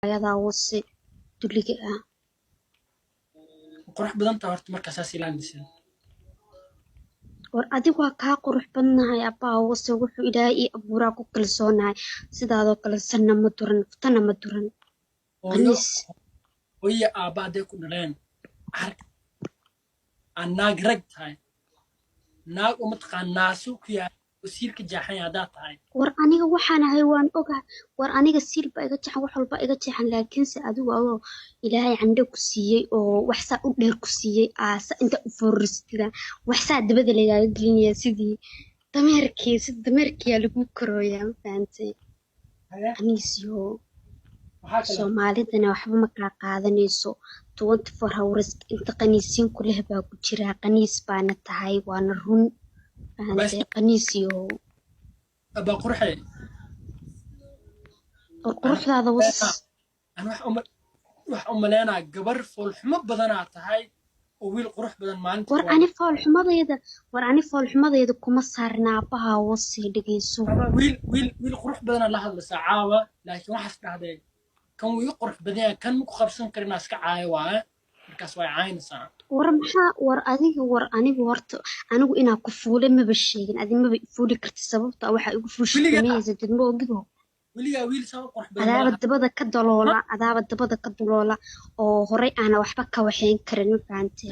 ayadaa wasi duliga ah qurux badan tahay horta markaasaas ilaalisan war adigu waa kaa qurux badnahay abbaa wasi wuxuu ilaahay ii abuuraa ku kalsoonahay sidaadoo kale sanna ma duran ftana ma duran qaniis hooyo aabba hadday ku dhaleen arag aan naag rag tahay naag uma taqaan naasu ku yahay wasiirka jaaxan haddaad tahay war aniga waxaan ahay waan ogahay war aniga siilba iga jeexan wax walba iga jeexan laakiinse adigu adoo ilaahay candho ku siiyey oo waxsaa u dheer ku siiyey aasa inta u foorristida waxsaa dabada lagaaga gelinaya sidii dameerkiyaa lagu korooyaa ma fahantay qaniisyo soomaalidana waxba ma kala qaadanayso 24 hours inta qaniisiin ku leh baa ku jira qaniis baana tahay waana run fahantay qaniisyo abaa qurxay quruxdaada was أنا wax u maleynaa gabar foolxumo badanaa tahay oo wiil qurux badan maalinta war ani foolxumadeeda kuma saarna aabbaha wasi dhegeyso wiil qurux badanaa la hadlaysaa caawa laakiin waxaas dhahday kan wuu ii qurux badan yahay kan maku qabsan karin iska caayo waaye markaas way caynaysaa war anigu horta anigu inaa ku fuule maba sheegin adi maba ifuuli karti sababta waxaa igu fuushimaysa didmo ogido weligaa wiil saa u qurux badan adaaba dabada ka daloola oo horey aana waxba ka waxayn karin ma fahantay